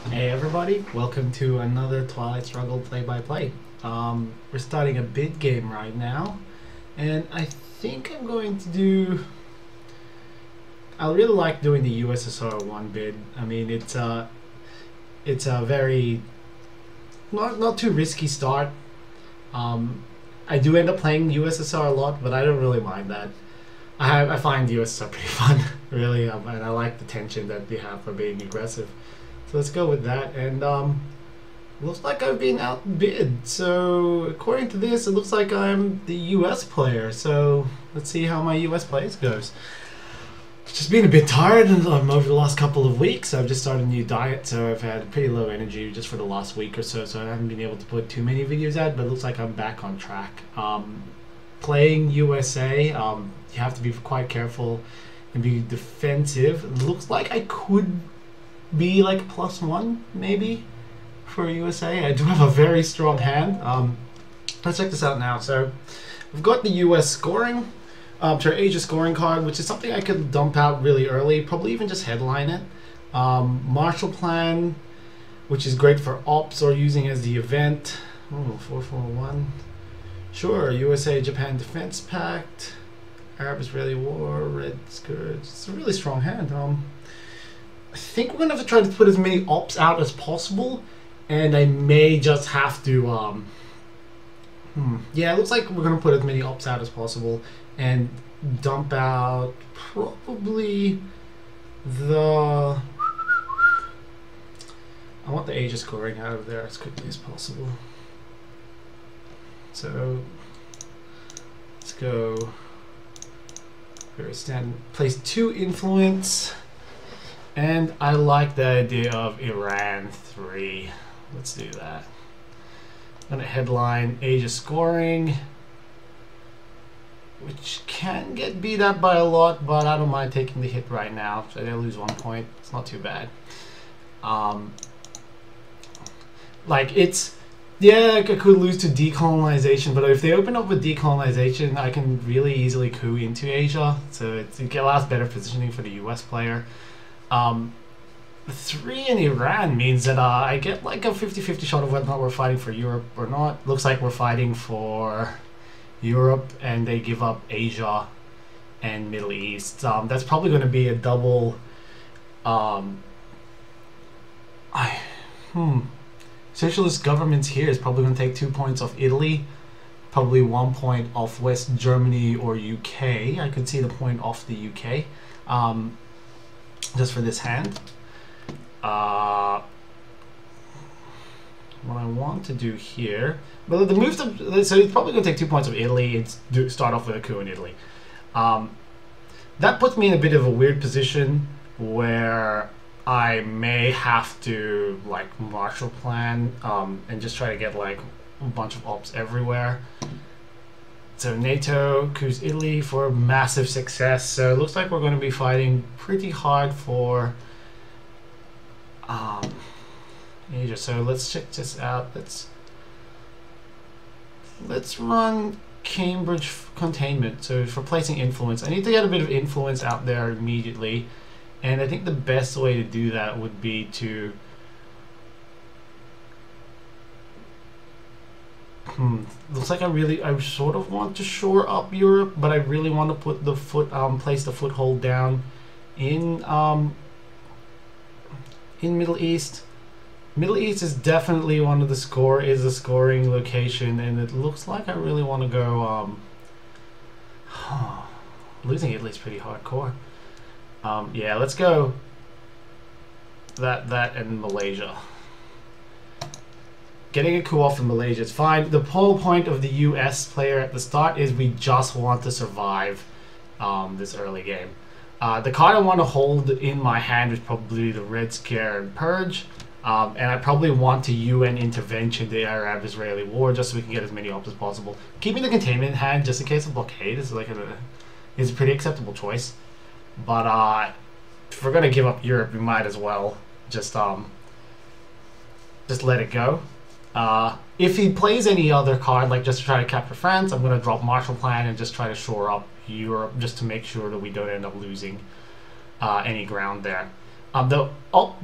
Hey everybody, welcome to another Twilight Struggle play-by-play. We're starting a bid game right now, and I think I'm going to do... I really like doing the USSR 1 bid. I mean, it's a very... not too risky start. I do end up playing USSR a lot, but I don't really mind that. I find USSR pretty fun, really, and I like the tension that they have for being aggressive. So let's go with that, and looks like I've been outbid. So according to this, it looks like I'm the US player. So let's see how my US plays goes. Just been a bit tired over the last couple of weeks. I've just started a new diet, so I've had pretty low energy just for the last week or so. So I haven't been able to put too many videos out, but it looks like I'm back on track. Playing USA, you have to be quite careful and be defensive. It looks like I could be like +1 maybe for USA. I do have a very strong hand. Let's check this out now. So we've got the US scoring, Asia scoring card, which is something I could dump out really early, probably even just headline it. Marshall Plan, which is great for ops or using as the event. Oh, 441. Sure, USA Japan Defense Pact, Arab-Israeli War, Red Scourge. It's a really strong hand. I think we're gonna have to try to put as many ops out as possible, and I may just have to yeah, it looks like we're gonna put as many ops out as possible and dump out probably the... I want the Asia scoring out of there as quickly as possible. So let's go place 2 influence. And I like the idea of Iran 3. Let's do that. I'm gonna headline Asia scoring, which can get beat up by a lot, but I don't mind taking the hit right now. So they lose 1 point. It's not too bad. Like it's, yeah, I could lose to decolonization, but if they open up with decolonization, I can really easily coup into Asia. So it allows better positioning for the US player. 3 in Iran means that I get like a 50-50 shot of whether or not we're fighting for Europe or not. Looks like we're fighting for Europe, and they give up Asia and Middle East. That's probably going to be a double. Socialist governments here is probably going to take 2 points off Italy, probably 1 point off West Germany or UK. I could see the point off the UK. Just for this hand. What I want to do here, but the move to, so it's probably going to take 2 points of Italy and start off with a coup in Italy. That puts me in a bit of a weird position where I may have to like Marshall Plan and just try to get like a bunch of ops everywhere. So NATO coups Italy for massive success. So it looks like we're going to be fighting pretty hard for Asia. So let's check this out. Let's run Cambridge containment. So for placing influence, I need to get a bit of influence out there immediately. And I think the best way to do that would be to looks like I sort of want to shore up Europe, but I really want to put the place the foothold down in Middle East. Middle East is definitely one of the scoring location, and it looks like I really want to go losing Italy is pretty hardcore. Yeah, let's go that and Malaysia. Getting a coup off in Malaysia is fine. The whole point of the US player at the start is we just want to survive this early game. The card I want to hold in my hand is probably the Red Scare and Purge. And I probably want to UN intervention the Arab-Israeli war just so we can get as many ops as possible. Keeping the containment in hand just in case of blockade is like is a pretty acceptable choice. But if we're gonna give up Europe, we might as well just let it go. If he plays any other card, like just to try to capture France, I'm going to drop Marshall Plan and just try to shore up Europe just to make sure that we don't end up losing any ground there.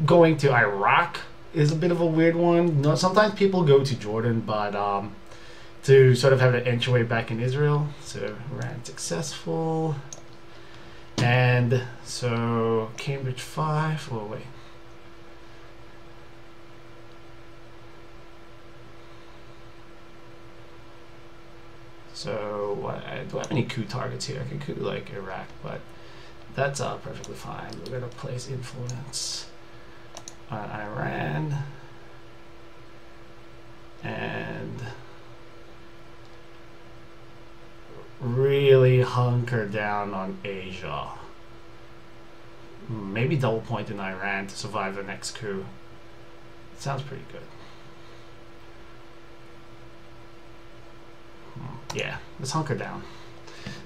Going to Iraq is a bit of a weird one. No, sometimes people go to Jordan, but to sort of have an entryway back in Israel. So Iran successful. And so Cambridge 5. Oh wait. So do I have any coup targets here? I can coup like Iraq, but that's perfectly fine. We're gonna place influence on Iran and really hunker down on Asia. Maybe double point in Iran to survive the next coup. Sounds pretty good. Yeah, let's hunker down.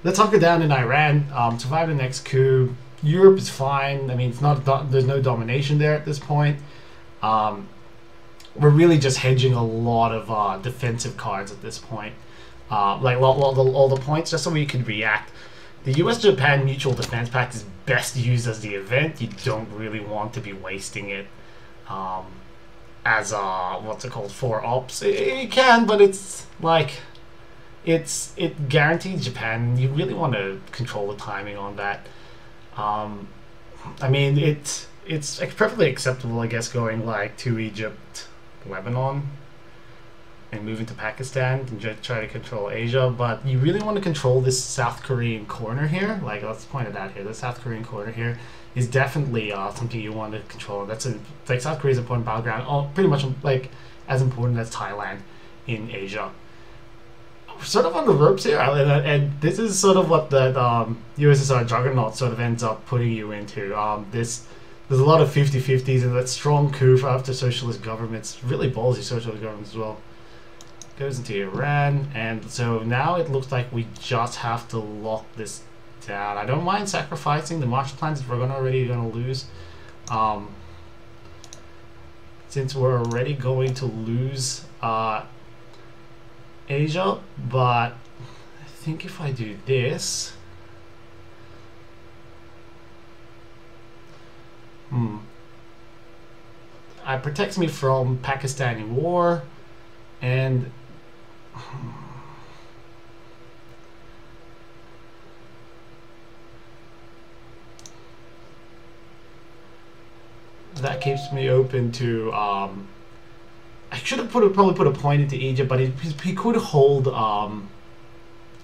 Let's hunker down in Iran. Survive the next coup. Europe is fine. I mean, it's not. There's no domination there at this point. We're really just hedging a lot of defensive cards at this point. Like all the points, just so we could react. The U.S.-Japan Mutual Defense Pact is best used as the event. You don't really want to be wasting it as what's it called, for ops. You can, but it's like it guarantees Japan. You really want to control the timing on that. I mean, it's perfectly acceptable, I guess, going like to Egypt, Lebanon, and moving to Pakistan and just try to control Asia. But you really want to control this South Korean corner here. Like, let's point it out here. The South Korean corner here is definitely something you want to control. Like South Korea's important battleground, pretty much like as important as Thailand in Asia. We're sort of on the ropes here, and this is sort of what the USSR juggernaut sort of ends up putting you into. There's a lot of 50-50s, and that strong coup after socialist governments, really ballsy socialist governments as well, goes into Iran. And so now it looks like we just have to lock this down. I don't mind sacrificing the Marshall Plans if we're already going to lose. Since we're already going to lose Asia, but I think if I do this, it protects me from Pakistani war, and that keeps me open to I should have probably put a point into Egypt, but he could hold.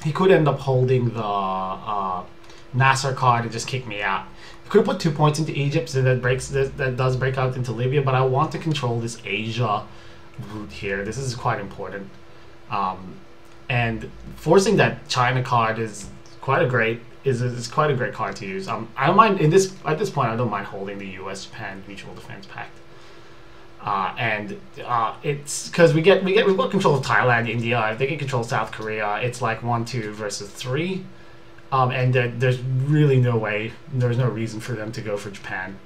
He could end up holding the Nasser card and just kick me out. He could have put 2 points into Egypt, so that does break out into Libya. But I want to control this Asia route here. This is quite important, and forcing that China card is quite a great card to use. I don't mind at this point. I don't mind holding the U.S.-Japan Mutual Defense Pact. It's because we've got control of Thailand, India. If they can control South Korea, it's like 1-2 versus 3, and there's really no way, there's no reason for them to go for Japan.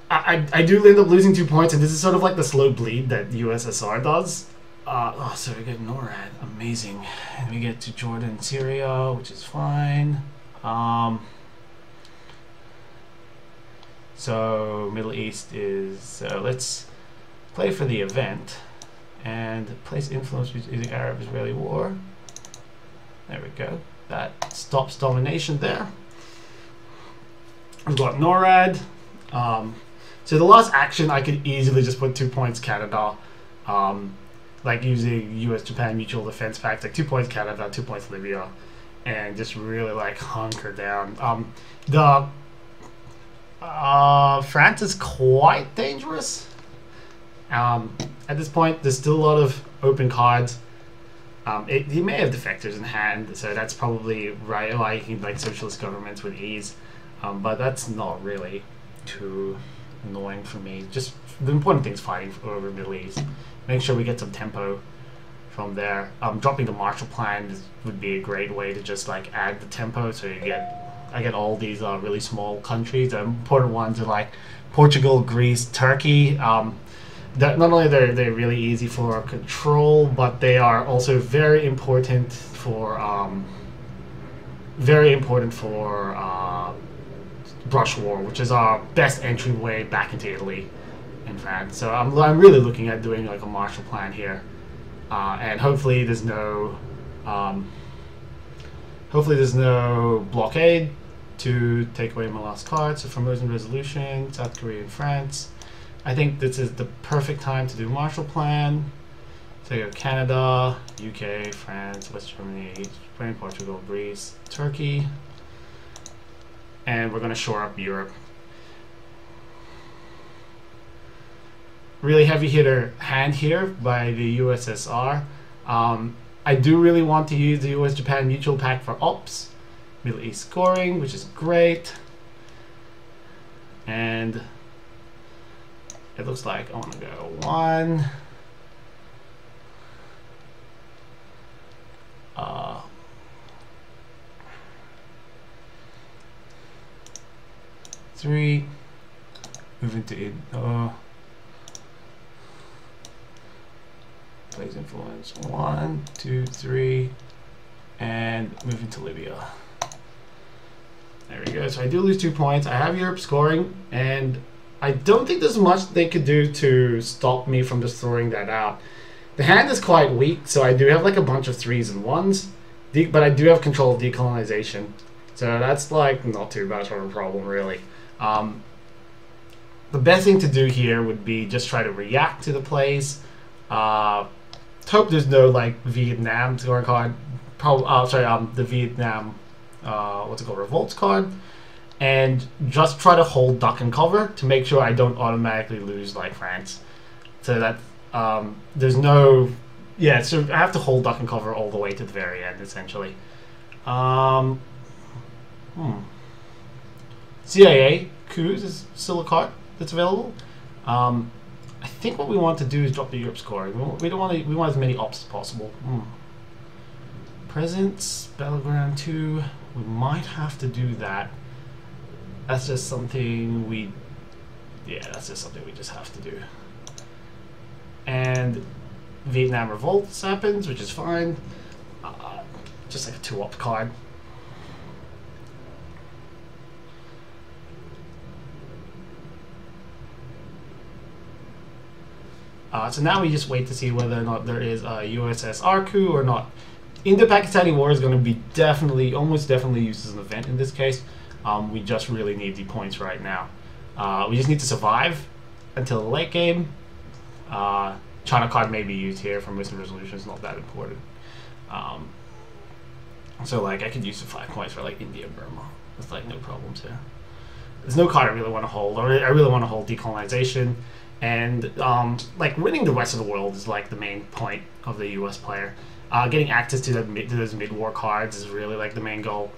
I do end up losing 2 points, and this is sort of like the slow bleed that USSR does. So we get NORAD, amazing, and we get to Jordan, Syria, which is fine. So Middle East is, let's play for the event and place influence using Arab-Israeli war. There we go. That stops domination there. We've got NORAD. So the last action, I could easily just put 2 points Canada, like using US-Japan Mutual Defense Pact, like 2 points Canada, 2 points Libya, and just really like hunker down. France is quite dangerous. At this point, there's still a lot of open cards. He may have defectors in hand, so that's probably right. Why he can like socialist governments with ease, but that's not really too annoying for me. Just the important thing is fighting over Middle East. Make sure we get some tempo from there. Dropping the Marshall Plan would be a great way to just like add the tempo, so I get all these really small countries. The important ones are like Portugal, Greece, Turkey. That not only they're really easy for control, but they are also very important for Brush War, which is our best entryway back into Italy. in France. So I'm really looking at doing like a Marshall Plan here, and hopefully there's no blockade to take away my last card. So Formosan Resolution, South Korea and France. I think this is the perfect time to do Marshall Plan. So you go Canada, UK, France, West Germany, Spain, Portugal, Greece, Turkey, and we're going to shore up Europe. Really heavy hitter hand here by the USSR. I do really want to use the US-Japan Mutual Pact for ops, Middle East scoring, which is great. And it looks like I want to go 1, 3, move into plays influence 1, 2, 3, and move into Libya. There we go. So I do lose 2 points. I have Europe scoring, and I don't think there's much they could do to stop me from just throwing that out. The hand is quite weak, so I do have like a bunch of 3s and 1s, but I do have control of decolonization. So that's like not too much of a problem, really. The best thing to do here would be just try to react to the plays. Hope there's no like Vietnam scoring card. The Vietnam, what's it called, revolts card, and just try to hold duck and cover to make sure I don't automatically lose like France. So that there's no, yeah. So I have to hold duck and cover all the way to the very end, essentially. CIA coups is still a card that's available. I think what we want to do is drop the Europe score. We don't want to. We want as many ops as possible. Presence, Battleground 2. We might have to do that. That's just something we. Yeah, that's just something we just have to do. And Vietnam Revolts happens, which is fine. Just like a 2-op card. So now we just wait to see whether or not there is a USSR coup or not. Indo-Pakistani War is going to be almost definitely used as an event in this case. We just really need the points right now. We just need to survive until the late game. China card may be used here for Muslim resolution. It's not that important. So like I could use the 5 points for like India, Burma. It's like no problems here. There's no card I really want to hold. I really want to hold decolonization. And like winning the rest of the world is like the main point of the US player. Getting access to those mid-war cards is really like the main goal.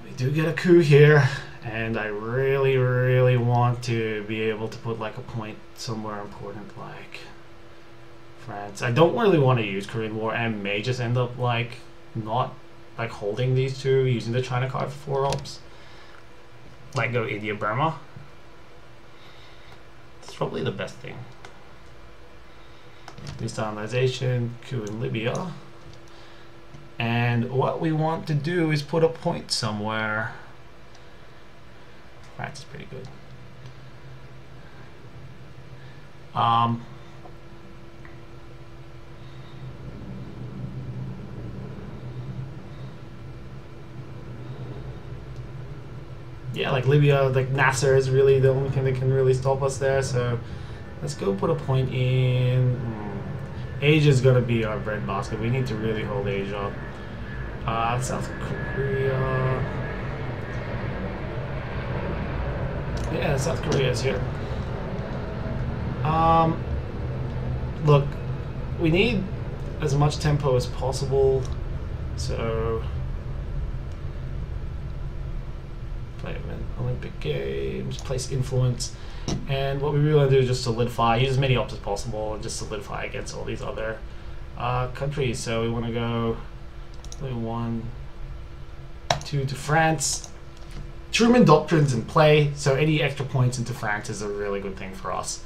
We do get a coup here, and I really, really want to be able to put like a point somewhere important like France. I don't really want to use Korean War and may just end up like not like holding these two, using the China card for 4 ops. Like go India, Burma. It's probably the best thing. Destabilization, coup in Libya. And what we want to do is put a point somewhere. France is pretty good. Yeah, like Libya, like Nasser is really the only thing that can really stop us there. So let's go put a point in. Asia is gonna be our breadbasket. We need to really hold Asia. South Korea. Yeah, South Korea is here. Look, we need as much tempo as possible. So play Olympic Games, place influence, and what we really want to do is just solidify, use as many ops as possible, and just solidify against all these other countries. So we want to go 1, 2 to France. Truman Doctrine's in play, so any extra points into France is a really good thing for us.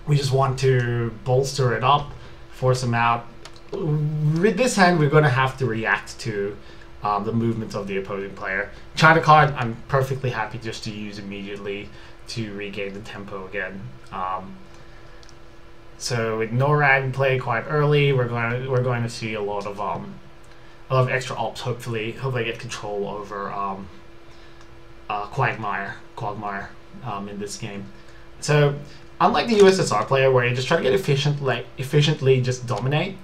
We just want to bolster it up, force them out. With this hand, we're going to have to react to the movements of the opposing player. China card, I'm perfectly happy just to use immediately to regain the tempo again. So with NORAD play quite early, we're going to see a lot of extra ops. Hopefully get control over Quagmire in this game. So unlike the USSR player where you just try to get efficiently just dominate,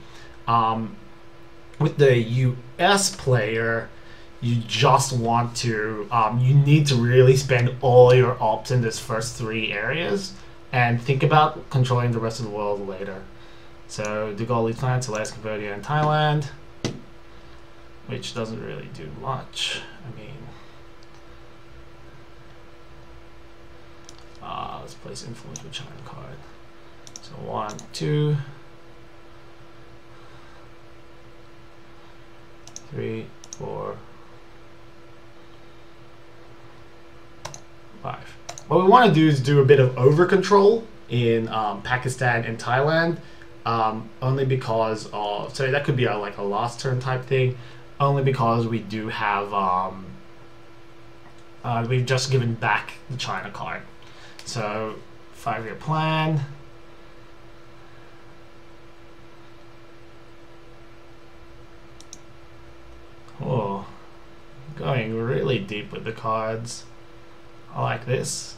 with the US player, you just want to you need to really spend all your ops in this first 3 areas and think about controlling the rest of the world later. So De Gaulle leads France, Alaska, Cambodia, and Thailand, which doesn't really do much. I mean, let's place influence with China card. So 1, 2, 3, 4, 5. What we want to do is do a bit of over control in Pakistan and Thailand, only because of, so that could be like a last turn type thing, only because we do have we've just given back the China card. So 5-year plan. Oh, going really deep with the cards. I like this.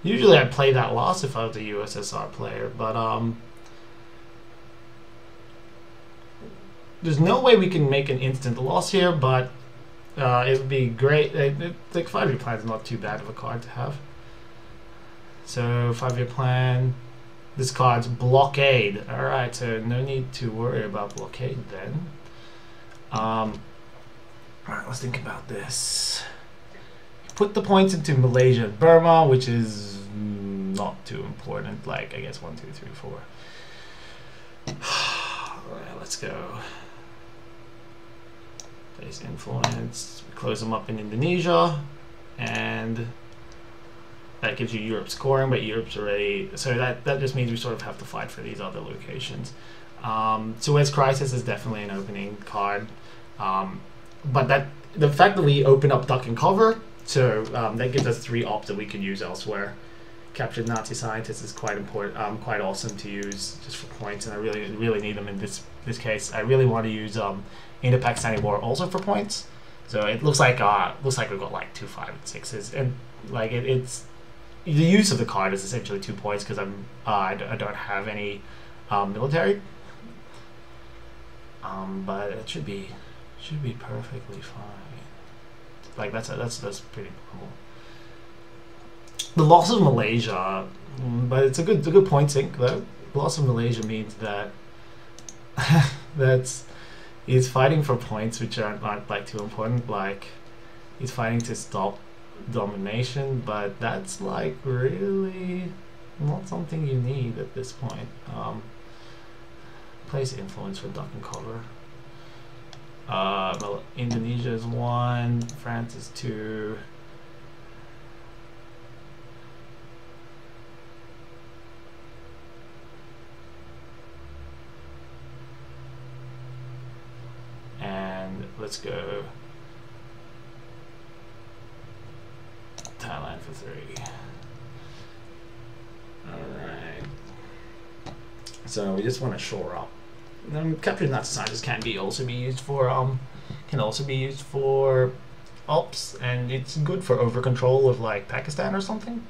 Usually I'd play that loss if I was a USSR player, but there's no way we can make an instant loss here, but it would be great. Like 5-year plan is not too bad of a card to have. So 5-year plan. This card's blockade. All right, so no need to worry about blockade then. All right, let's think about this. Put the points into Malaysia and Burma, which is not too important. Like, I guess 1, 2, 3, 4. Alright, let's go. Place influence. Close them up in Indonesia. And that gives you Europe scoring, but Europe's already... So that just means we sort of have to fight for these other locations. Suez Crisis is definitely an opening card. But the fact that we open up duck and cover, so that gives us 3 ops that we can use elsewhere. Captured Nazi scientists is quite important, quite awesome to use just for points, and I really need them in this case. I really want to use Indo-Pakistani War also for points. So it looks like we've got like 2 5 and 6s, and like it's the use of the card is essentially 2 points because I don't have any military. But it should be perfectly fine. Like that's pretty normal. The loss of Malaysia, but it's a good point sink though. The loss of Malaysia means that he's fighting for points which aren't like too important. Like he's fighting to stop domination, but that's like really not something you need at this point. Place influence for duck and cover. Indonesia is 1, France is 2. And let's go Thailand for 3. Alright. So we just want to shore up. Captured Nazi scientists can also be used for ops, and it's good for over control of like Pakistan or something.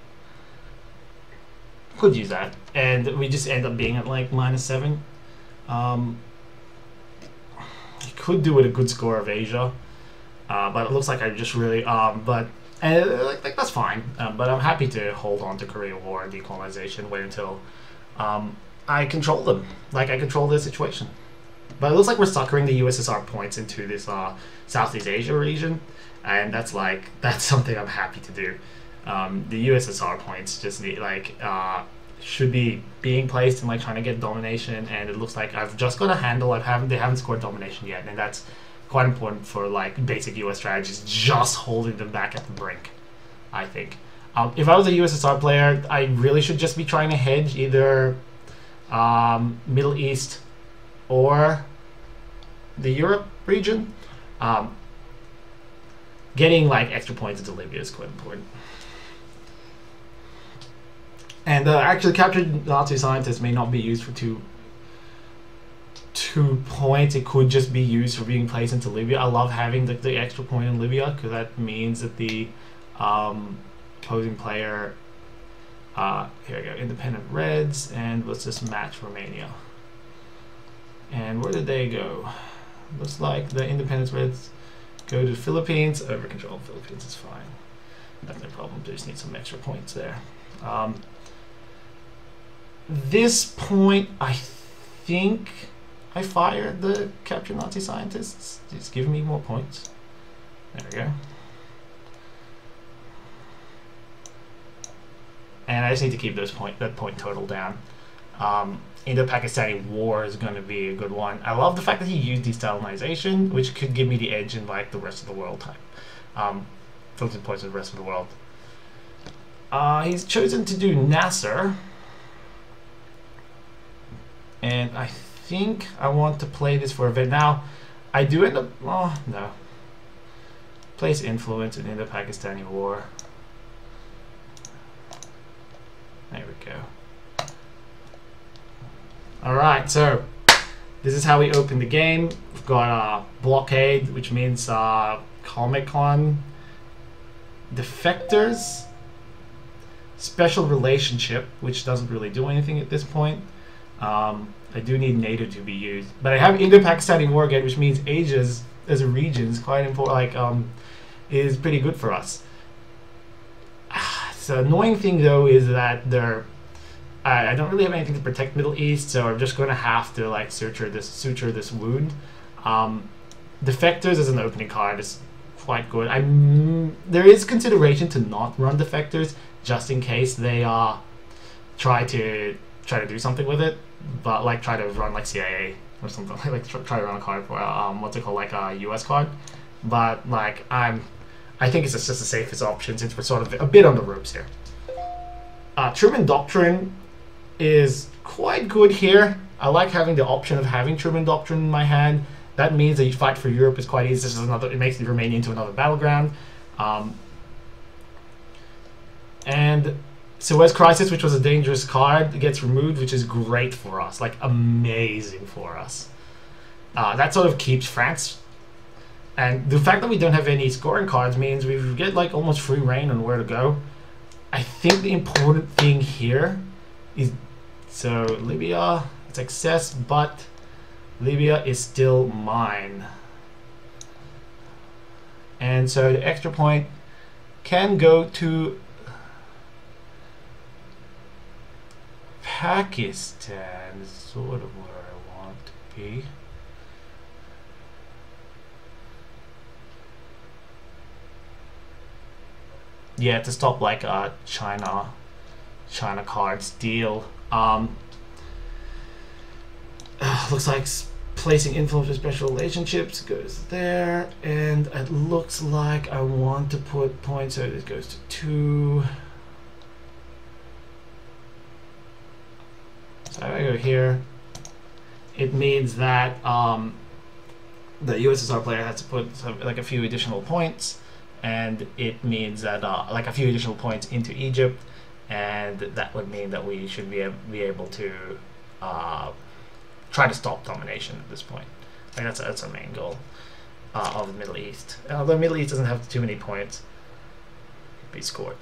Could use that, and we just end up being at like -7. You could do with a good score of Asia, but it looks like I just really like that's fine. But I'm happy to hold on to Korea War and decolonization. Wait until I control them, like I control the situation. But it looks like we're suckering the USSR points into this Southeast Asia region, and that's something I'm happy to do. The USSR points just need should be being placed in like trying to get domination, and it looks like I've just got a handle. They haven't scored domination yet, and that's quite important for like basic US strategies, just holding them back at the brink, I think. If I was a USSR player, I really should just be trying to hedge either Middle East or the Europe region, Um, getting like extra points into Libya is quite important. And actually, captured Nazi scientists may not be used for two points. It could just be used for being placed into Libya. I love having the extra point in Libya because that means that the opposing player. Here we go, independent Reds, and let's just match Romania. And where did they go? Looks like the independent Reds go to the Philippines. Over control Philippines is fine. That's no problem. They just need some extra points there. This point, I think I fired the captured Nazi scientists. Just give me more points. There we go. And I just need to keep that point total down. Indo-Pakistani war is going to be a good one. I love the fact that he used destalinization, which could give me the edge in like the rest of the world type. Filtering points in the rest of the world. He's chosen to do Nasser. And I think I want to play this for a bit. Now, I do end up... Oh, no. Place influence in Indo-Pakistani war. There we go. Alright, so this is how we open the game. We've got blockade, which means comic con, defectors, special relationship, which doesn't really do anything at this point. I do need NATO to be used, but I have Indo-Pakistani war again, which means Asia as a region is quite important. Like, is pretty good for us. The annoying thing though is that I don't really have anything to protect Middle East, so I'm just going to have to like suture this wound. Defectors as an opening card is quite good. There is consideration to not run defectors just in case they try to do something with it, but like try to run like CIA or something, like try to run a card for what's it called, like a US card. But like I think it's just the safest option since we're sort of a bit on the ropes here. Truman Doctrine is quite good here. I like having the option of having Truman Doctrine in my hand. That means that you fight for Europe is quite easy. This is it makes Romania into another battleground. And Suez Crisis, which was a dangerous card, gets removed, which is great for us, like amazing for us. That sort of keeps France. And the fact that we don't have any scoring cards means we get like almost free reign on where to go. I think the important thing here is, so Libya, it's excess, but Libya is still mine. And so the extra point can go to Pakistan, is sort of where I want to be. Yeah, to stop like China cards deal. Looks like placing influence with special relationships goes there, and it looks like I want to put points, so this goes to 2. So I go here. It means that the USSR player has to put like a few additional points. And it means that like a few additional points into Egypt, and that would mean that we should be able to try to stop domination at this point. I think that's our main goal of the Middle East. Although Middle East doesn't have too many points be scored.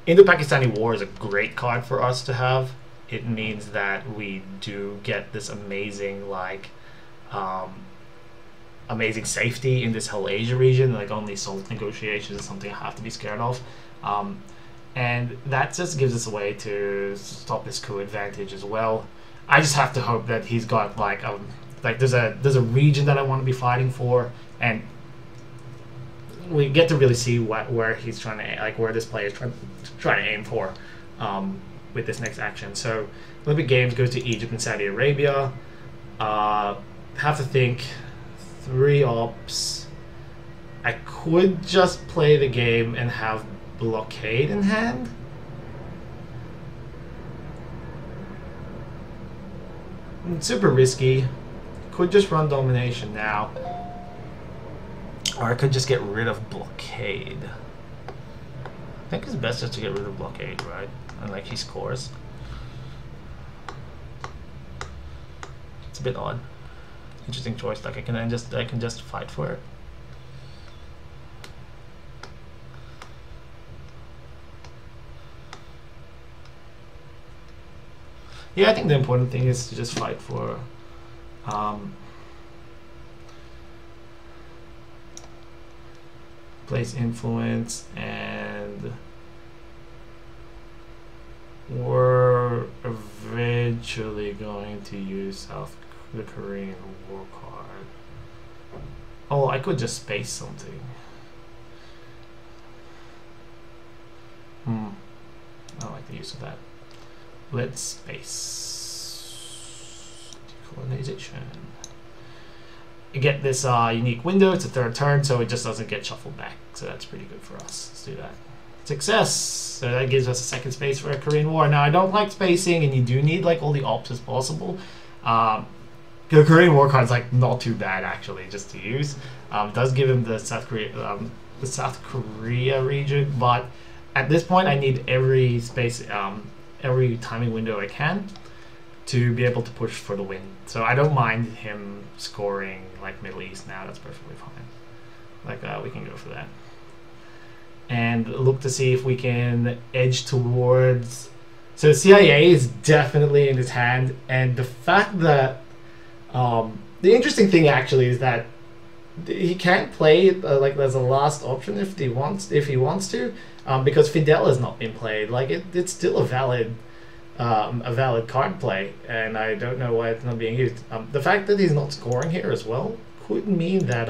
Indo-Pakistani war is a great card for us to have. It means that we do get this amazing like amazing safety in this whole Asia region. Like only SALT negotiations is something I have to be scared of, and that just gives us a way to stop this coup advantage as well. I just have to hope that he's got like there's a region that I want to be fighting for, and we get to really see where he's trying to, like where this player is trying to aim for with this next action. So Olympic Games goes to Egypt and Saudi Arabia. Have to think 3 ops. I could just play the game and have blockade in hand. It's super risky. Could just run domination now. Or I could just get rid of blockade. I think it's best just to get rid of blockade, right? And like he scores. It's a bit odd. Interesting choice. Like I can just fight for it. Yeah, I think the important thing is to just fight for place influence, and we're eventually going to use the Korean War card. Oh, I could just space something. I don't like the use of that. Let's space decolonization. You get this unique window. It's a third turn, so it just doesn't get shuffled back. So that's pretty good for us. Let's do that. Success. So that gives us a second space for a Korean War. Now I don't like spacing, and you do need like all the ops as possible. The Korean War card's like not too bad actually, just to use. It does give him the South Korea region, but at this point I need every space, every timing window I can to be able to push for the win. So I don't mind him scoring like Middle East now. That's perfectly fine. Like we can go for that. And look to see if we can edge towards... So CIA is definitely in his hand, and the fact that the interesting thing actually is that he can't play like as a last option if he wants to, because Fidel has not been played. Like it's still a valid card play, and I don't know why it's not being used. The fact that he's not scoring here as well could mean that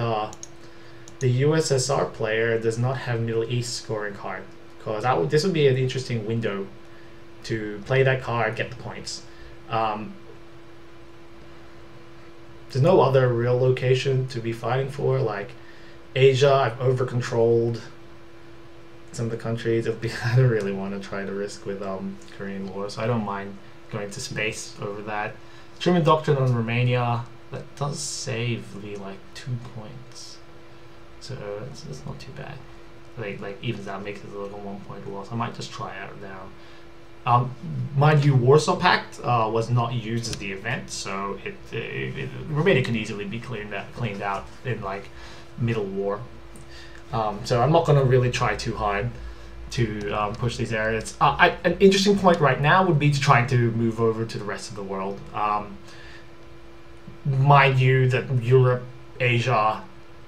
the USSR player does not have Middle East scoring card, because this would be an interesting window to play that card, get the points. There's no other real location to be fighting for. Like Asia, I've over-controlled some of the countries. I don't really want to try to risk with Korean War, so I don't mind going to space over that. Truman Doctrine on Romania, that does save me like 2 points, so it's not too bad. Like evens out, makes it a little 1 point loss. I might just try out now. Mind you, Warsaw Pact was not used as the event, so Romania could easily be cleaned out in like middle war. So I'm not going to really try too hard to push these areas. An interesting point right now would be to try to move over to the rest of the world. Mind you that Europe, Asia,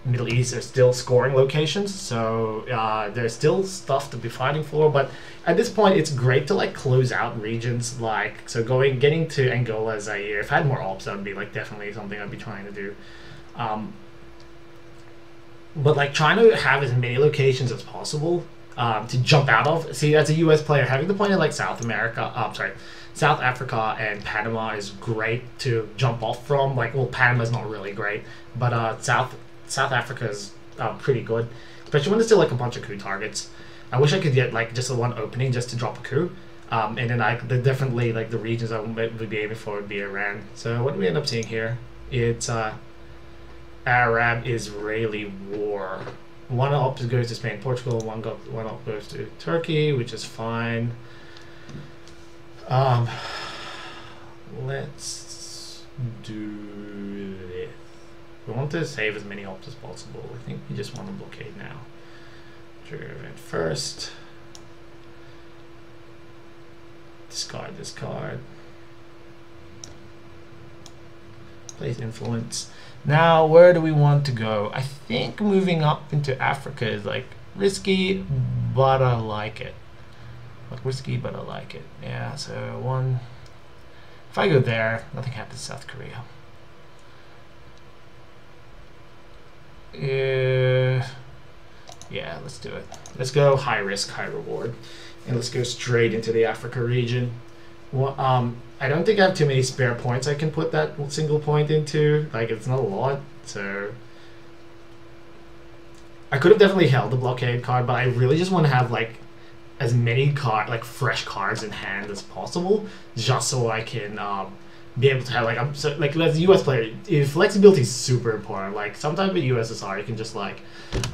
Middle East are still scoring locations, so there's still stuff to be fighting for. But at this point, it's great to like close out regions. Like getting to Angola, Zaire. If I had more ops, that would be like definitely something I'd be trying to do. But like trying to have as many locations as possible to jump out of. See, as a US player, having the point in like South Africa and Panama is great to jump off from. Like, well, Panama's not really great, but South Africa is pretty good, especially when there's still like a bunch of coup targets. I wish I could get like just the one opening just to drop a coup, and then definitely like the regions I would be aiming for would be Iran. So what do we end up seeing here? It's Arab-Israeli war. One up goes to Spain, Portugal. One up goes to Turkey, which is fine. Let's do this. We want to save as many ops as possible. I think we just want to blockade now. Trigger event first. Discard this card. Place influence. Now, where do we want to go? I think moving up into Africa is like risky, but I like it. Like risky, but I like it. Yeah, so one. If I go there, nothing happens to South Korea. Yeah, let's do it. Let's go high risk, high reward, and let's go straight into the Africa region. Well, I don't think I have too many spare points I can put that single point into. Like, it's not a lot, so I could have definitely held the blockade card, but I really just want to have like as many fresh cards in hand as possible, just so I can be able to have like as a US player, flexibility is super important. Like sometimes with USSR you can just like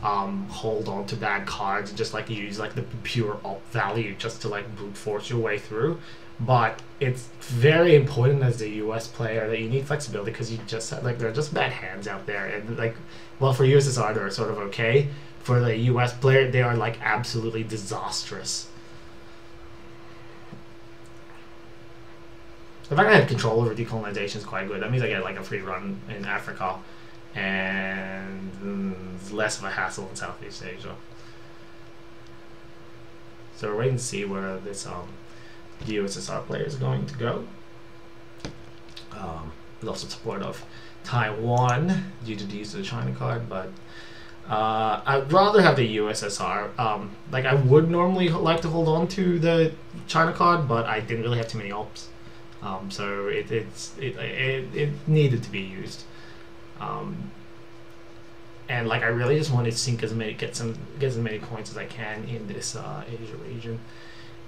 hold on to bad cards and just like use like the pure alt value just to like brute force your way through. But it's very important as a US player that you need flexibility, because you just have, like, there are just bad hands out there, and like, well, for USSR they're sort of okay. For the US player, they are like absolutely disastrous. The fact I have control over decolonization is quite good. That means I get like a free run in Africa and less of a hassle in Southeast Asia. So we're waiting to see where this USSR player is going to go. With also support of Taiwan due to the use of the China card, but I'd rather have the USSR. Like, I would normally like to hold on to the China card, but I didn't really have too many ops. So it needed to be used, and like I really just want to sink get as many points as I can in this Asia region.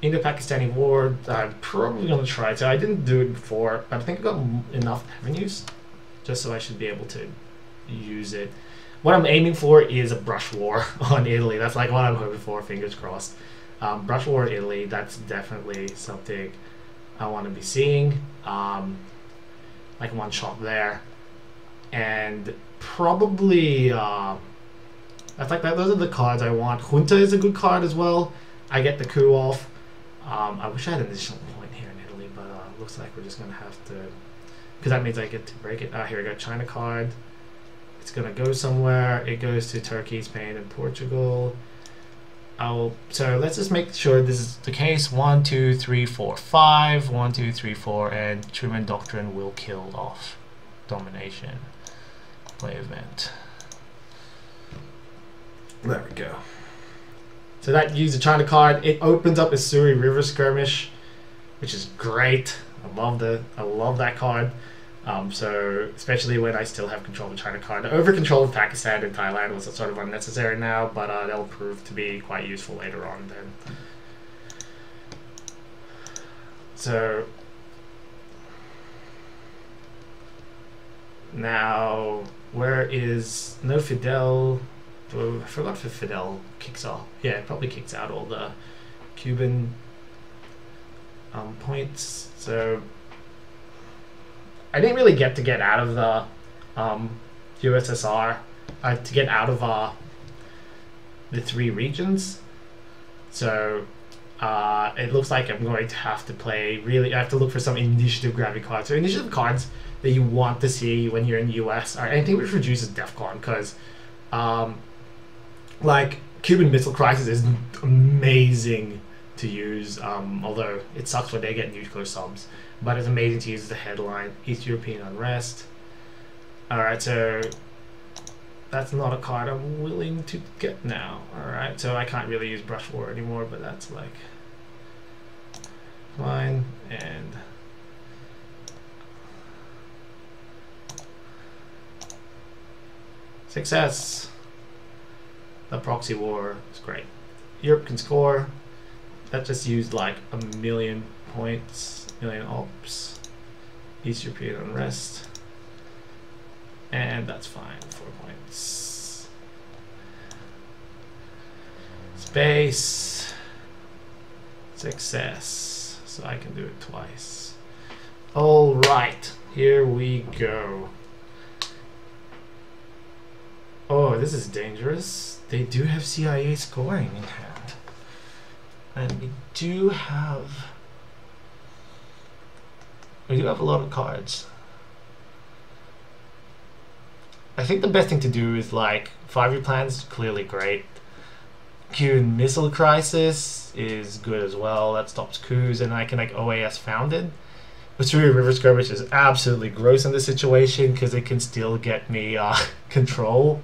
Indo-Pakistani war, I'm probably gonna try to. I didn't do it before, but I think I got enough avenues, just so I should be able to use it. What I'm aiming for is a brush war on Italy. That's like what I'm hoping for. Fingers crossed. Brush war in Italy. That's definitely something I want to be seeing, like one shot there, and probably that's like that. Those are the cards I want. Junta is a good card as well. I get the coup off. I wish I had an additional point here in Italy, but looks like we're just gonna have to, because that means I get to break it. Here we go, China card. It's gonna go somewhere. It goes to Turkey, Spain, and Portugal. So let's just make sure this is the case. 1, 2, 3, 4, 5. 1, 2, 3, 4, and Truman Doctrine will kill off domination. Play event. There we go. So that used the China card. It opens up a Suri River Skirmish, which is great. I love that card. So especially when I still have control of the China card. The over control of Pakistan and Thailand was sort of unnecessary now, but they'll prove to be quite useful later on then. So now, where is no Fidel? Oh, I forgot if Fidel kicks off. Yeah, it probably kicks out all the Cuban points. So I didn't really get out of the USSR, to get out of the 3 regions. So it looks like I'm going to have to play, I have to look for some initiative grabbing cards. So initiative cards that you want to see when you're in the US are anything which reduces DEFCON, because like Cuban Missile Crisis is amazing to use, although it sucks when they get nuclear subs, but it's amazing to use as a headline. East European Unrest. Alright, so that's not a card I'm willing to get now. Alright, so I can't really use Brush War anymore, but that's like fine. And success. The proxy war is great. Europe can score. That just used like 1,000,000 points, 1,000,000 ops. East European Unrest. And that's fine, 4 points. Space. Success. So I can do it twice. Alright, here we go. Oh, this is dangerous. They do have CIA scoring in hand. And we do have a lot of cards. I think the best thing to do is like 5-year plans is clearly great. Cuban Missile Crisis is good as well. That stops coups, and I can like OAS founded. But Suri River Skirmish is absolutely gross in this situation because it can still get me control.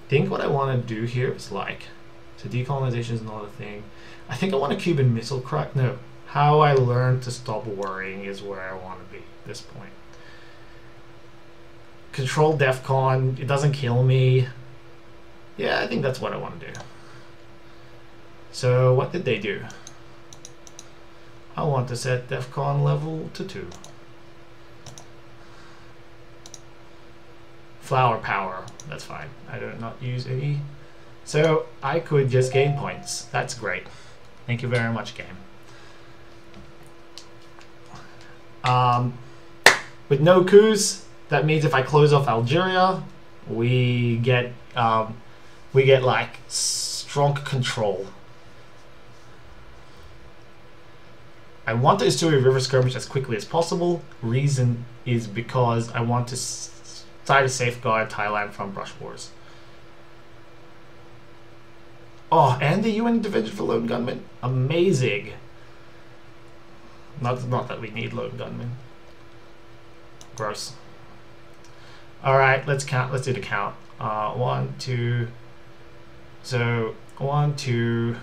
I think what I want to do here is like, so decolonization is not a thing. I think I want a Cuban Missile Crisis. No, how I learned to stop worrying is where I want to be at this point. Control DEFCON, it doesn't kill me. Yeah, I think that's what I want to do. So what did they do? I want to set DEFCON level to 2. Flower power, that's fine. I do not use any. So I could just gain points. That's great. Thank you very much, game. With no coups, that means if I close off Algeria, we get like strong control. I want the Isturi River skirmish as quickly as possible. Reason is because I want to try to safeguard Thailand from brush wars. Oh, and the UN intervention for lone gunmen. Amazing. Not that we need lone gunmen. Gross. Alright, let's count. Let's do the count. 1, 2. So 1, 2.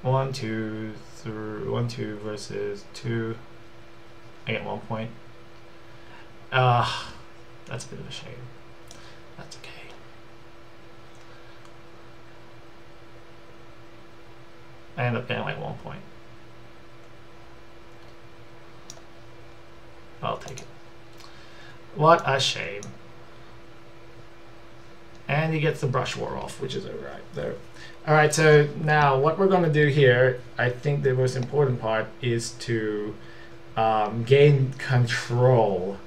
1, 2, 3. 1, 2 versus 2. I get 1 point. That's a bit of a shame. That's okay. I end up getting like 1 point. I'll take it. What a shame. And he gets the brush war off, which is alright there. Alright, so now what we're going to do here, I think the most important part is to gain control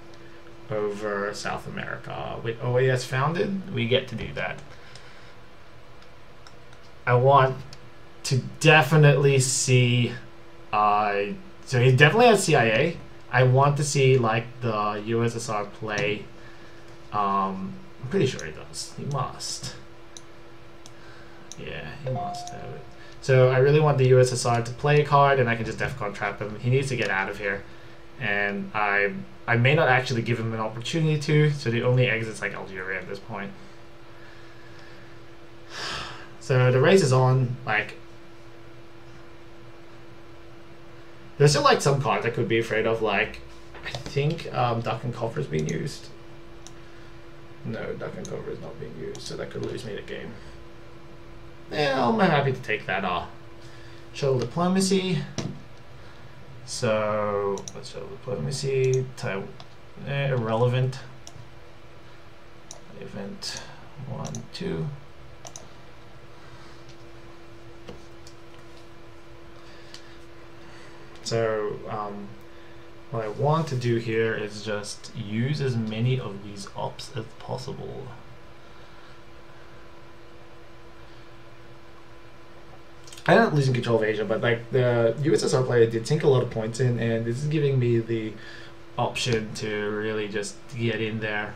over South America. With OAS founded, we get to do that. I want to definitely see, so he definitely has CIA. I want to see like the USSR play. I'm pretty sure he does. He must. Yeah, he must have it. So I really want the USSR to play a card, and I can just DEFCON trap him. He needs to get out of here, and I may not actually give him an opportunity to. So the only exit's like Algeria at this point. So the race is on. Like, there's still like some cards I could be afraid of. Like, I think Duck and Cover is being used. No, Duck and Cover is not being used, so that could lose me the game. Yeah, I'm happy to take that off. Shuttle diplomacy. So let's shuttle diplomacy. Irrelevant. Event 1, 2. So what I want to do here is just use as many of these ops as possible. I'm not losing control of Asia, but like the USSR player did sink a lot of points in, and this is giving me the option to really just get in there,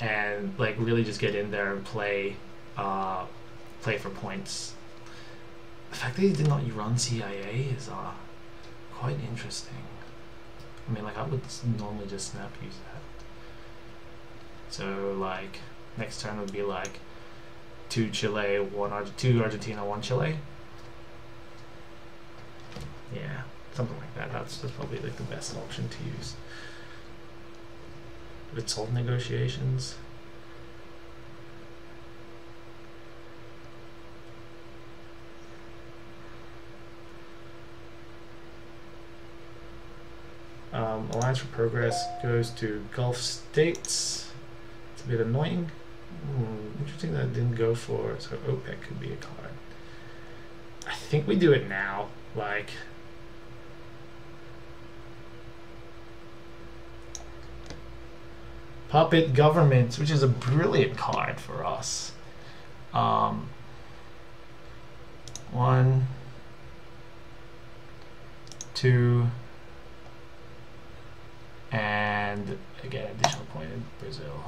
and like really just get in there and play for points. The fact that he did not run CIA is quite interesting. I mean, like I would normally just snap use that. So like next turn would be like 2 Chile, 2 Argentina, 1 Chile. Yeah, something like that. That's probably like the best option to use. Resolve negotiations. Alliance for Progress goes to Gulf States. It's a bit annoying. Interesting that I didn't go for, so OPEC could be a card. I think we do it now. Like, Puppet Government, which is a brilliant card for us. 1, 2, and again, additional point in Brazil.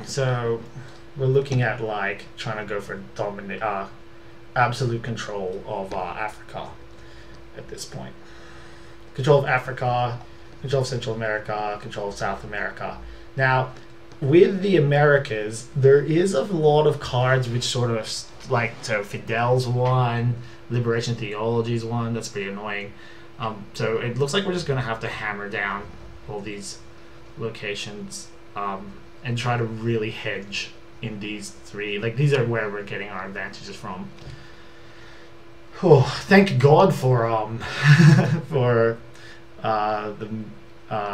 So we're looking at like trying to go for absolute control of Africa at this point. Control of Africa, control of Central America, control of South America. Now, with the Americas, there is a lot of cards which sort of like, so Fidel's one, Liberation Theology's one. That's pretty annoying. So it looks like we're just going to have to hammer down all these locations and try to really hedge in these three. Like, these are where we're getting our advantages from. Oh, thank God for for the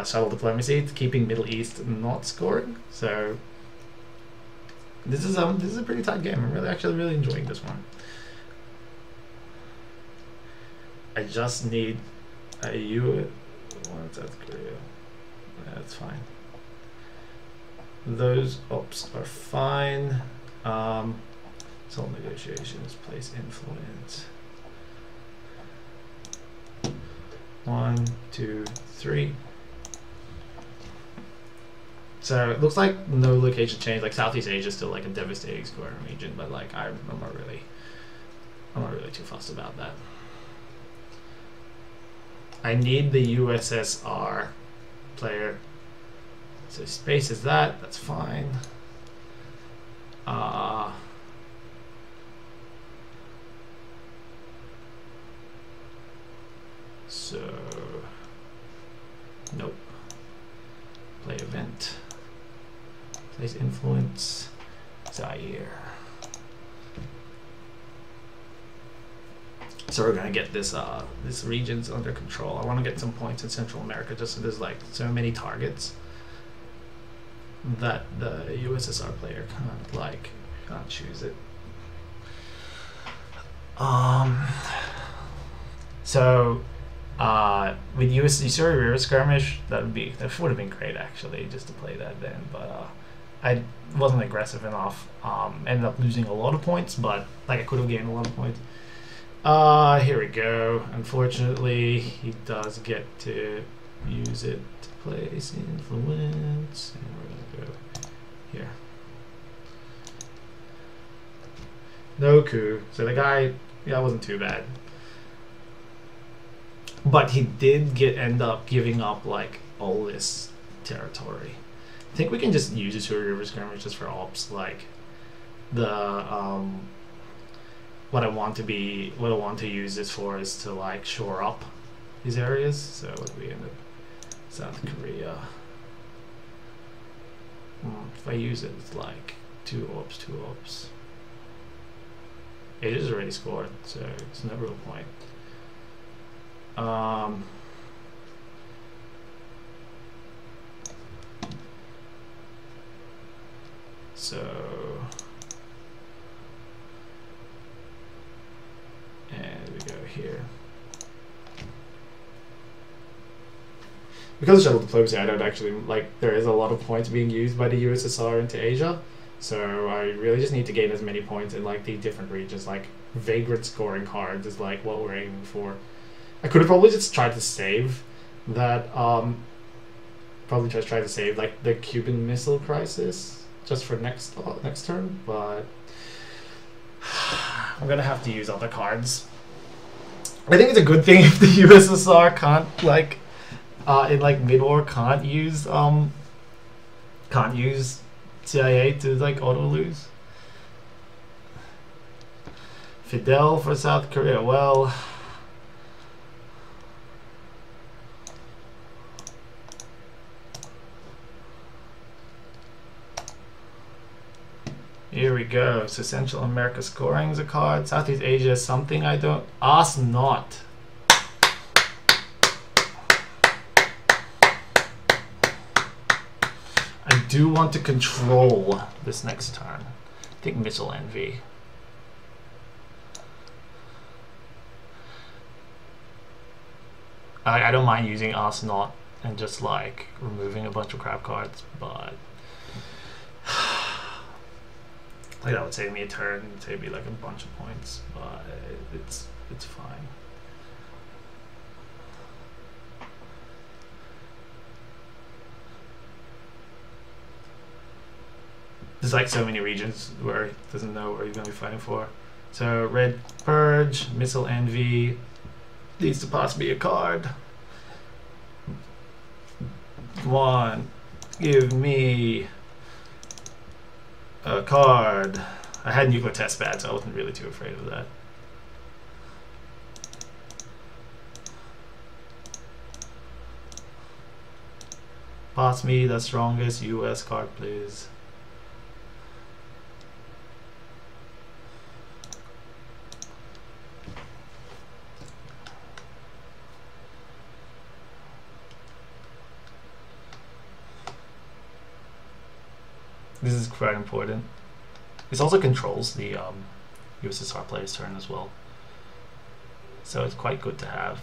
shuttle diplomacy, keeping Middle East not scoring. So this is a pretty tight game. I'm actually really enjoying this one. I just need a South Korea. That's fine. Those ops are fine. Salt negotiations, place influence. 1, 2, 3. So it looks like no location change. Like Southeast Asia is still like a devastating scoring region, but like I'm not really too fussed about that. I need the USSR player. So space is that. That's fine. So nope. Play event. Place influence. Zaire. So we're gonna get this regions under control. I want to get some points in Central America, just so there's like so many targets that the USSR player can't choose it. So with Usuri River Skirmish, that would have been great actually, just to play that then. But I wasn't aggressive enough. Ended up losing a lot of points, but like I could have gained a lot of points. Here we go. Unfortunately, he does get to use it to place influence. And we're gonna go here. No coup. So the guy, yeah, wasn't too bad. But he did end up giving up like all this territory. I think we can just use the Usuri River Skirmish just for ops, like the what I want to use this for is to like shore up these areas. So what do we end up? South Korea. If I use it, it's like 2 ops. Asia's already scored, so it's no real point. So and we go here. Because of shuttle diplomacy, I don't actually like. There is a lot of points being used by the USSR into Asia, so I really just need to gain as many points in like the different regions. Like vagrant scoring cards is like what we're aiming for. I could have probably just tried to save that. Probably just try to save like the Cuban Missile Crisis just for next turn, but I'm gonna have to use other cards. I think it's a good thing if the USSR can't like in like mid-war can't use CIA to like auto lose. Fidel for South Korea. Well, here we go. So Central America scoring is a card. Southeast Asia is something I don't. Ask not. I do want to control this next turn. I think Missile Envy. I don't mind using Ask Not and just like removing a bunch of crap cards, but like that would save me a turn, save me like a bunch of points, but it's fine. There's like so many regions where he doesn't know where he's gonna be fighting for. So Red Purge, Missile Envy needs to pass me a card. Come on, give me a card. I had nuclear test bad, so I wasn't really too afraid of that. Pass me the strongest US card, please. This is quite important. This also controls the USSR player's turn as well, so it's quite good to have.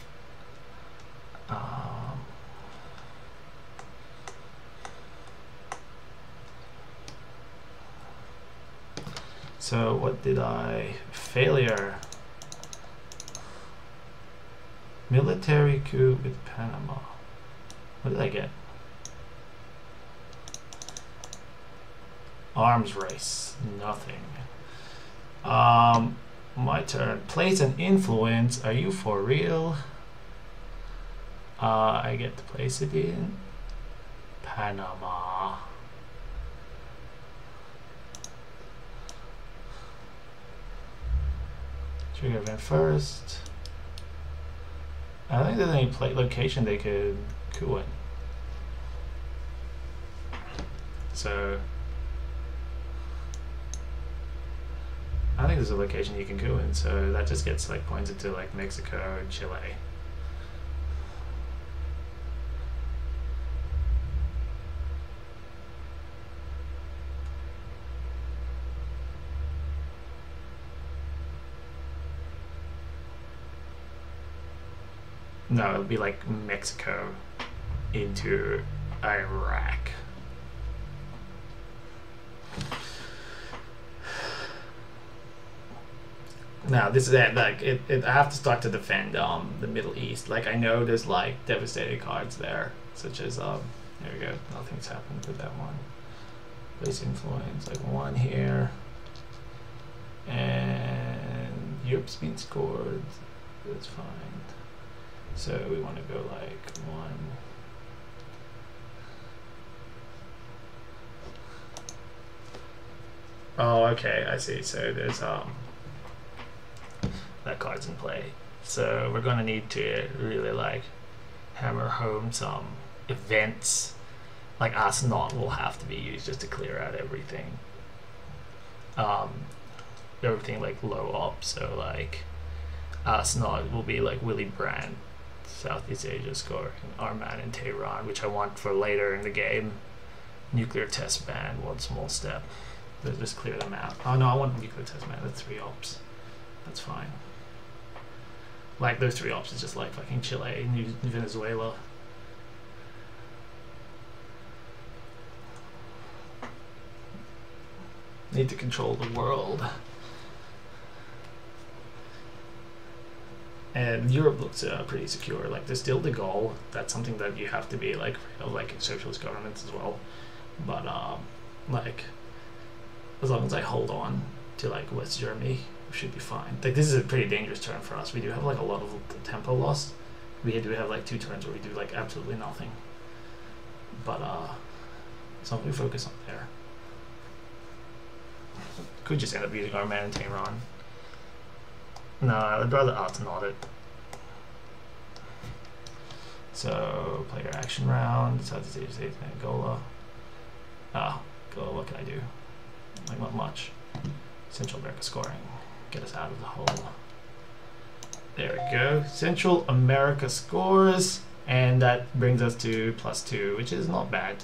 So what did I? Failure. Military coup with Panama. What did I get? Arms race. Nothing. My turn. Place and influence. Are you for real? I get to place it in Panama. Trigger event first. I don't think there's any location they could coup in. So I think there's a location you can coup in, so that just gets like pointed to like Mexico, Chile. No, it'll be like Mexico into Iraq. Now this is it. Like I have to start to defend the Middle East. Like I know there's like devastating cards there, such as there we go. Nothing's happened with that one. Place influence, like one here, and Europe's been scored. That's fine. So we want to go like one. Oh, okay, I see. So there's that card's in play. So we're gonna need to really like hammer home some events. Like Arsenal will have to be used just to clear out everything. Everything like low op. So like Arsenal will be like Willy Brandt, Southeast Asia scoring, Arman in Tehran, which I want for later in the game. Nuclear test ban, one small step. Let's just clear them out. Oh no, I want nuclear test ban. That's 3 ops. That's fine. Like those 3 ops is just like fucking Chile, Venezuela. Need to control the world. And Europe looks pretty secure. Like there's still the goal. That's something that you have to be like of like socialist governments as well. But like as long as I hold on to like West Germany, we should be fine. Like this is a pretty dangerous turn for us. We do have like a lot of tempo loss. We do have like 2 turns where we do like absolutely nothing. But as long as we focus on there. Could just end up using our man in Tehran. No, I'd rather out-not it. So, play your action round, Southeast Asia State, Angola. Angola, what can I do? Like, not much. Central America scoring. Get us out of the hole. There we go. Central America scores, and that brings us to +2, which is not bad.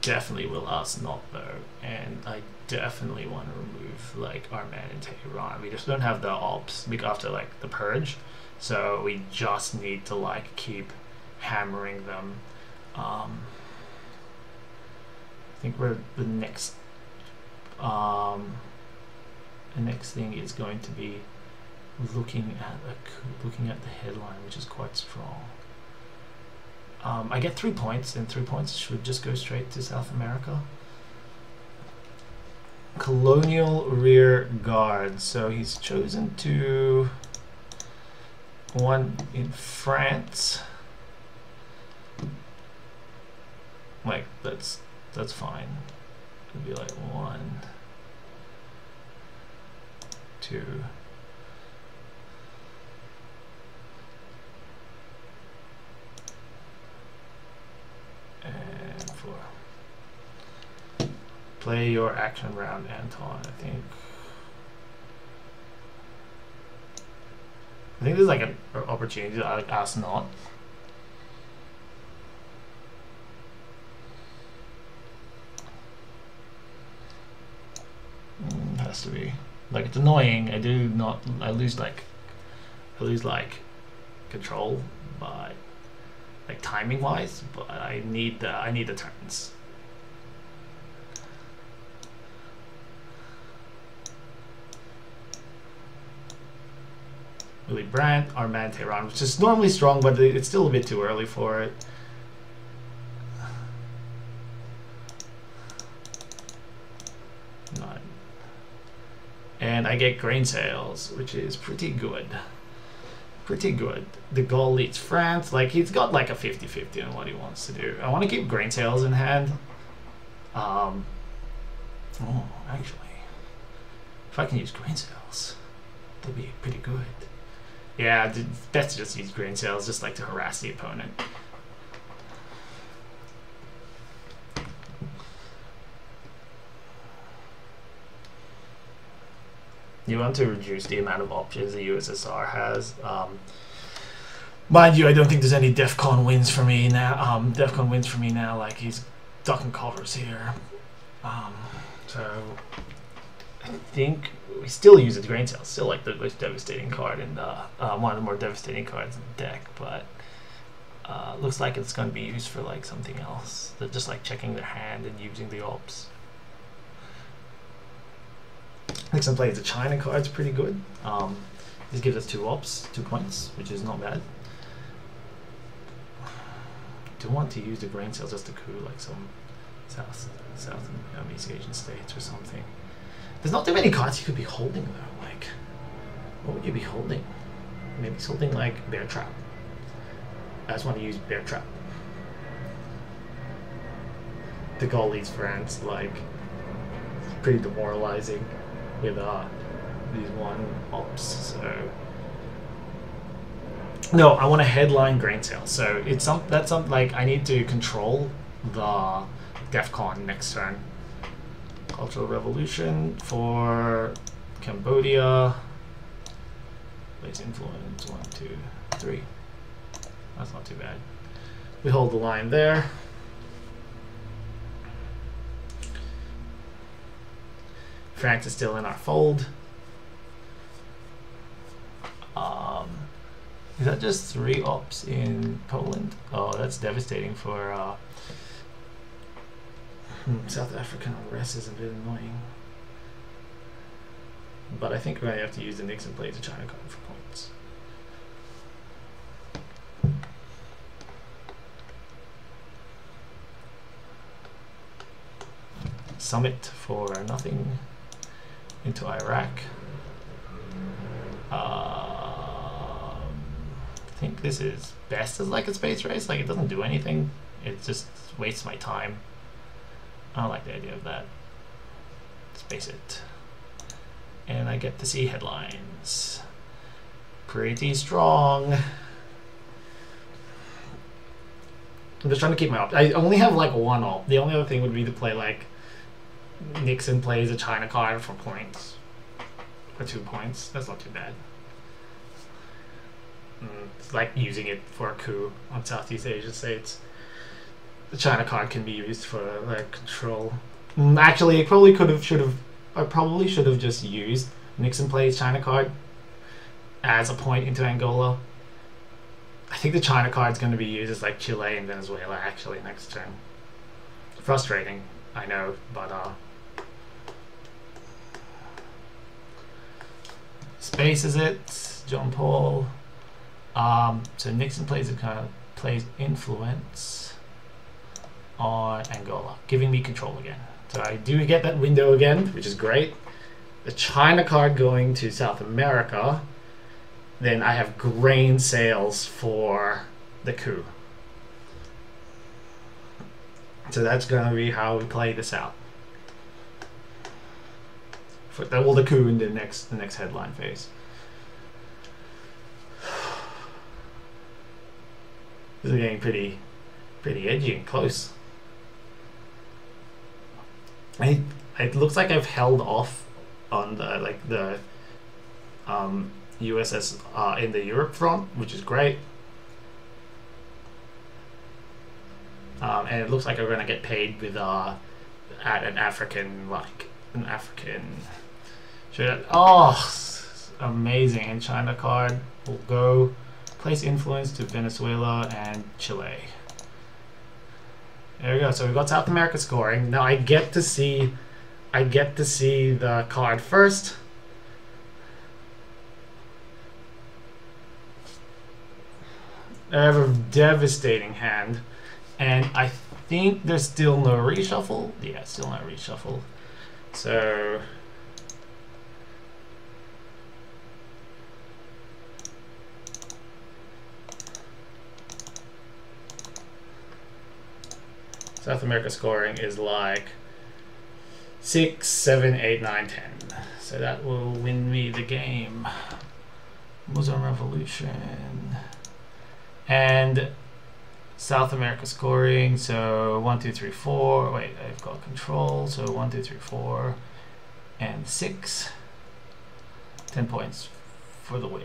Definitely will us not though, and I definitely want to remove like our man in Tehran. We just don't have the ops after like the purge, so we just need to like keep hammering them. I think we're the next thing is going to be looking at the headline, which is quite strong. I get 3 points, and 3 points should just go straight to South America. Colonial Rear Guard. So he's chosen to one in France. Like that's fine. It'd be like 1, 2. And 4. Play your action round, Anton. I think I think there's like an opportunity to like ask not. Has to be like, it's annoying. I lose like control by like timing wise, but I need the turns. Willy Brandt, Armand Tehran, which is normally strong, but it's still a bit too early for it. Nine. And I get grain sales, which is pretty good. Pretty good. De Gaulle leads France. Like, he's got like a 50-50 on what he wants to do. I want to keep grain sales in hand. Oh, actually, if I can use grain sales, that'd be pretty good. Yeah, best to just use grain sales, just like to harass the opponent. You want to reduce the amount of options the USSR has. Mind you, I don't think there's any DEFCON wins for me now. DEFCON wins for me now. Like, he's ducking covers here. So I think we still use it grain sales. Still like the most devastating card in the one of the more devastating cards in the deck, but looks like it's going to be used for like something else. They're just like checking their hand and using the ops. Next, I'm playing the China card's pretty good. This gives us 2 ops, 2 points, which is not bad. Do want to use the grain sales just to coup like some South East Asian states or something. There's not too many cards you could be holding though. Like, what would you be holding? Maybe something like Bear Trap. I just want to use Bear Trap. De Gaulle leads France, like, pretty demoralizing with these 1 ops. So no, I want to headline grain sale. So it's that's something like I need to control the DEFCON next turn. Cultural Revolution for Cambodia. Place influence 1, 2, 3. That's not too bad. We hold the line there. France is still in our fold. Is that just 3 ops in Poland? Oh, that's devastating for South African unrest is a bit annoying. But I think we're going to have to use the Nixon play to China card for points. Summit for nothing into Iraq. I think this is best as like a space race. Like, it doesn't do anything. It just wastes my time. I don't like the idea of that. Space it. And I get to see headlines. Pretty strong. I'm just trying to keep my op. I only have like 1 op. The only other thing would be to play like Nixon plays a China card for points. For 2 points. That's not too bad. It's like using it for a coup on Southeast Asian states. The China card can be used for like control. Actually, I probably should have just used Nixon plays China card as a point into Angola. I think the China card is going to be used as like Chile and Venezuela actually next turn. Frustrating, I know, but space is it, John Paul. So Nixon plays influence on Angola, giving me control again. So I do get that window again, which is great. The China card going to South America. Then I have grain sales for the coup. So that's going to be how we play this out. For the coup in the next headline phase. This is getting pretty edgy and close. It looks like I've held off on the USS in the Europe front, which is great. And it looks like we're gonna get paid with at an African amazing. And China card will go place influence to Venezuela and Chile. There we go. So we've got South America scoring. Now I get to see the card first. I have a devastating hand, and I think there's still no reshuffle. Yeah, still no reshuffle. So South America scoring is like 6, 7, 8, 9, 10. So that will win me the game. Muslim Revolution. And South America scoring, so 1, 2, 3, 4. Wait, I've got control. So 1, 2, 3, 4, and 6. 10 points for the win.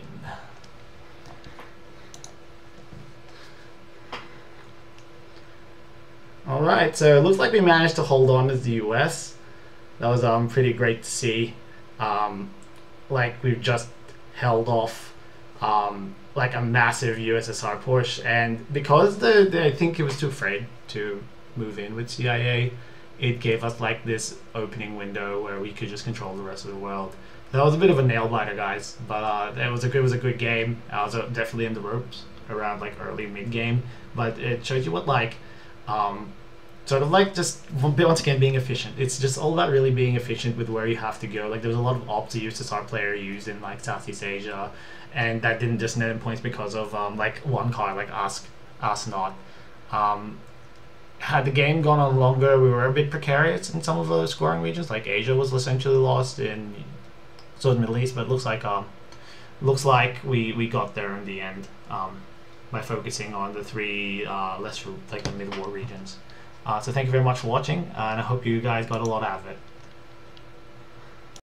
All right, so it looks like we managed to hold on as the US. That was pretty great to see. Like we've just held off like a massive USSR push, and because I think it was too afraid to move in with CIA, it gave us like this opening window where we could just control the rest of the world. That was a bit of a nail biter, guys, but it was a good game. I was definitely in the ropes around like early mid game, but it shows you what like sort of like just once again being efficient. It's just all about really being efficient with where you have to go. Like there was a lot of ops a USSR player used in like Southeast Asia, and that didn't just net in points because of like one card like Ask Not. Had the game gone on longer, we were a bit precarious in some of the scoring regions. Like Asia was essentially lost in so the Middle East, but it looks like we got there in the end by focusing on the three like the mid-war regions. So thank you very much for watching, and I hope you guys got a lot out of it.